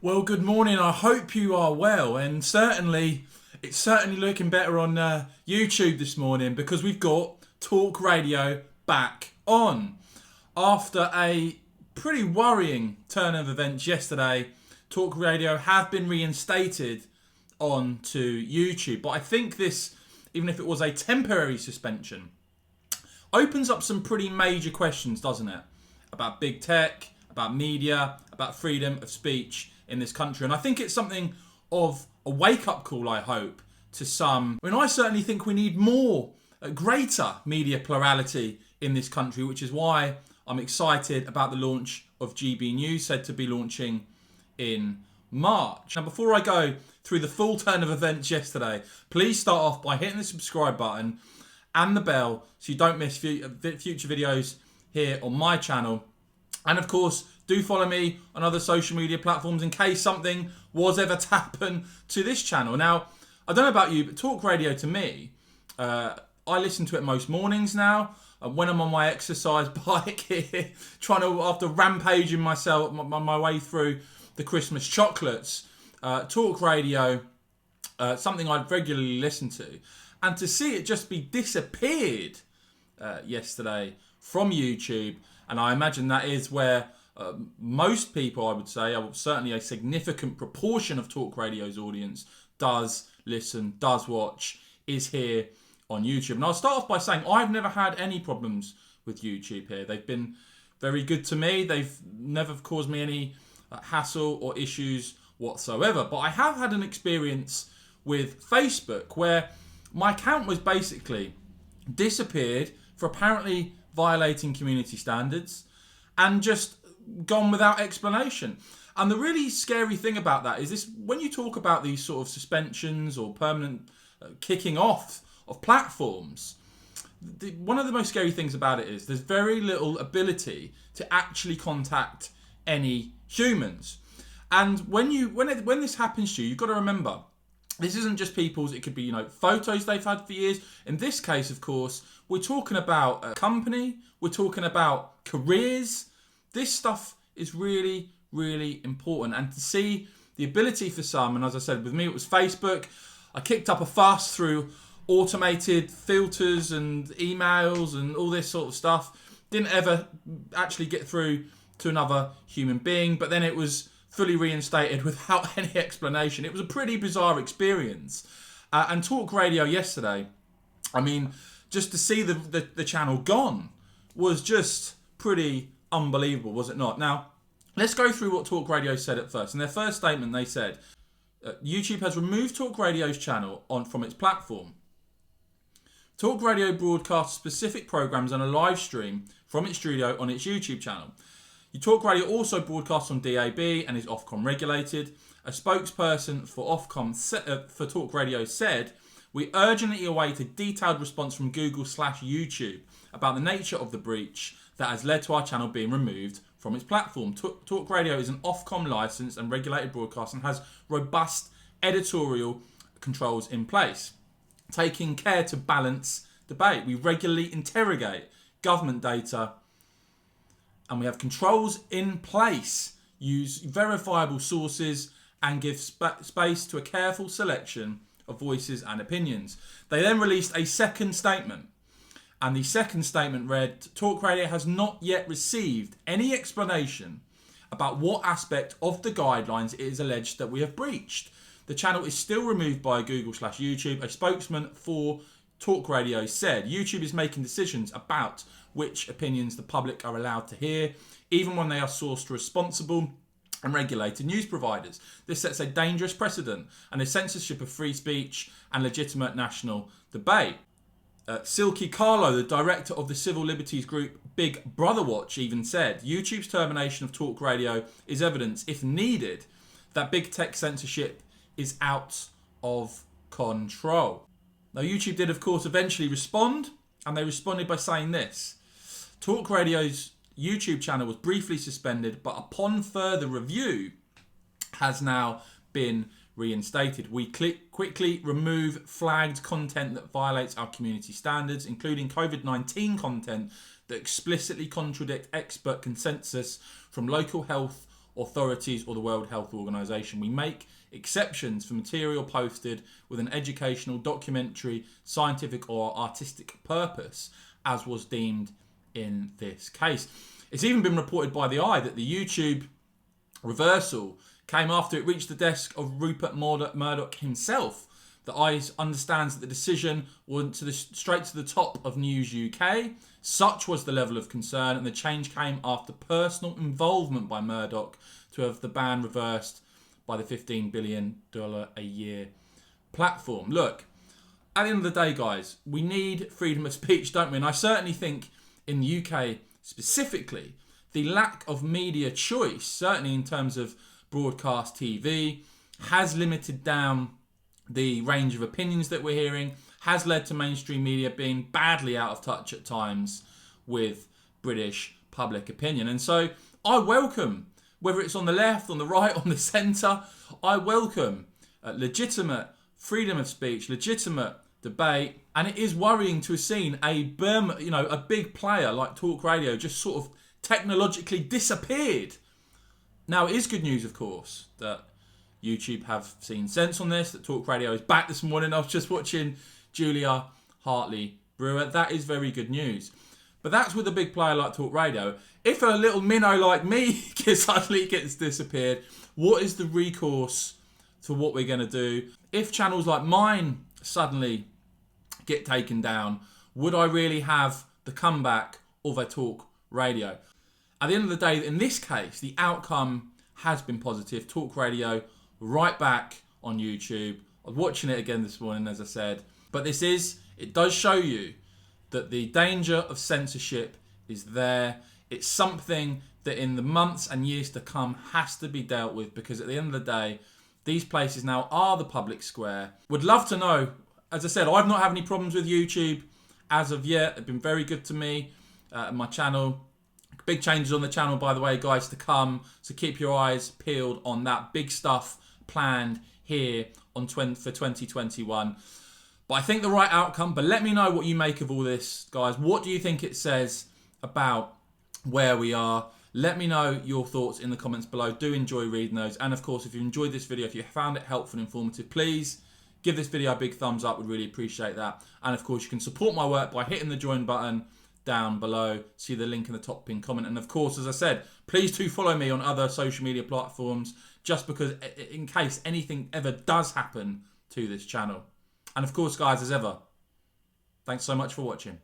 Well, good morning. I hope you are well, and it's certainly looking better on YouTube this morning because we've got Talk Radio back on. After a pretty worrying turn of events yesterday, Talk Radio have been reinstated onto YouTube. But I think this, even if it was a temporary suspension, opens up some pretty major questions, doesn't it? About big tech, about media, about freedom of speech in this country. And I think it's something of a wake-up call, I hope, to some. I mean, I certainly think we need more, greater media plurality in this country, which is why I'm excited about the launch of GB News, said to be launching in March. Now, before I go through the full turn of events yesterday, please start off by hitting the subscribe button and the bell so you don't miss future videos here on my channel. And of course, do follow me on other social media platforms in case something was ever to happen to this channel. Now, I don't know about you, but Talk Radio to me, I listen to it most mornings now. When I'm on my exercise bike here, trying to, after rampaging myself, my way through the Christmas chocolates, Talk Radio, something I'd regularly listen to. And to see it just be disappeared yesterday from YouTube, and I imagine that is where most people, I would say, certainly a significant proportion of Talk Radio's audience does listen, does watch, is here on YouTube. And I'll start off by saying I've never had any problems with YouTube here. They've been very good to me. They've never caused me any hassle or issues whatsoever. But I have had an experience with Facebook where my account was basically disappeared for apparently violating community standards and just gone without explanation. And the really scary thing about that is this: when you talk about these sort of suspensions or permanent kicking off of platforms, one of the most scary things about it is there's very little ability to actually contact any humans. And when this happens to you, you've got to remember, this isn't just people's, it could be, photos they've had for years. In this case, of course, we're talking about a company, we're talking about careers. This stuff is really, really important. And to see the ability for some, and as I said, with me, it was Facebook. I kicked up a fuss through automated filters and emails and all this sort of stuff. Didn't ever actually get through to another human being, but then it was fully reinstated without any explanation. It was a pretty bizarre experience. And Talk Radio yesterday, I mean, just to see the channel gone was just pretty unbelievable, was it not? Now, let's go through what Talk Radio said at first. In their first statement, they said, YouTube has removed Talk Radio's channel from its platform. Talk Radio broadcasts specific programs and a live stream from its studio on its YouTube channel. Talk Radio also broadcasts on DAB and is Ofcom regulated. A spokesperson for Ofcom for Talk Radio said, "We urgently await a detailed response from Google/YouTube about the nature of the breach that has led to our channel being removed from its platform. Talk Radio is an Ofcom licensed and regulated broadcast and has robust editorial controls in place, taking care to balance debate. We regularly interrogate government data and we have controls in place, use verifiable sources and give space to a careful selection of voices and opinions." They then released a second statement. And the second statement read, "Talk Radio has not yet received any explanation about what aspect of the guidelines it is alleged that we have breached. The channel is still removed by Google/YouTube. A spokesman for Talk Radio said, YouTube is making decisions about which opinions the public are allowed to hear, even when they are sourced to responsible and regulated news providers. This sets a dangerous precedent and a censorship of free speech and legitimate national debate." Silky Carlo, the director of the civil liberties group Big Brother Watch, even said, "YouTube's termination of Talk Radio is evidence, if needed, that big tech censorship is out of control." Now, YouTube did, of course, eventually respond, and they responded by saying this: "Talk Radio's YouTube channel was briefly suspended, but upon further review has now been reinstated. We quickly remove flagged content that violates our community standards, including COVID-19 content that explicitly contradict expert consensus from local health authorities or the World Health Organization. We make exceptions for material posted with an educational, documentary, scientific or artistic purpose, as was deemed in this case. It's even been reported by The Eye that the YouTube reversal came after it reached the desk of Rupert Murdoch himself. The Eye understands that the decision went straight to the top of News UK. Such was the level of concern, and the change came after personal involvement by Murdoch to have the ban reversed by the $15 billion a year platform. Look, at the end of the day, guys, we need freedom of speech, don't we? And I certainly think in the UK specifically, the lack of media choice, certainly in terms of broadcast TV, has limited down the range of opinions that we're hearing, has led to mainstream media being badly out of touch at times with British public opinion. And so I welcome, whether it's on the left, on the right, on the centre, I welcome legitimate freedom of speech, legitimate debate. And it is worrying to have seen a big player like TalkRadio just sort of technologically disappeared. Now, it is good news, of course, that YouTube have seen sense on this, that TalkRadio is back this morning. I was just watching Julia Hartley-Brewer. That is very good news. But that's with a big player like TalkRadio. If a little minnow like me suddenly gets disappeared, what is the recourse to what we're going to do? If channels like mine suddenly get taken down, would I really have the comeback of a TalkRadio? At the end of the day, in this case, the outcome has been positive. TalkRadio right back on YouTube. I was watching it again this morning, as I said. But it does show you that the danger of censorship is there. It's something that in the months and years to come has to be dealt with, because at the end of the day, these places now are the public square. Would love to know. As I said, I've not had any problems with YouTube as of yet. They've been very good to me, my channel. Big changes on the channel, by the way, guys, to come. So keep your eyes peeled on that. Big stuff planned here for 2021. But I think the right outcome. But let me know what you make of all this, guys. What do you think it says about where we are? Let me know your thoughts in the comments below. Do enjoy reading those. And of course, if you enjoyed this video, if you found it helpful and informative, please give this video a big thumbs up. We'd really appreciate that. And of course, you can support my work by hitting the join button down below. See the link in the top pinned comment. And of course, as I said, please do follow me on other social media platforms, just because in case anything ever does happen to this channel. And of course, guys, as ever, thanks so much for watching.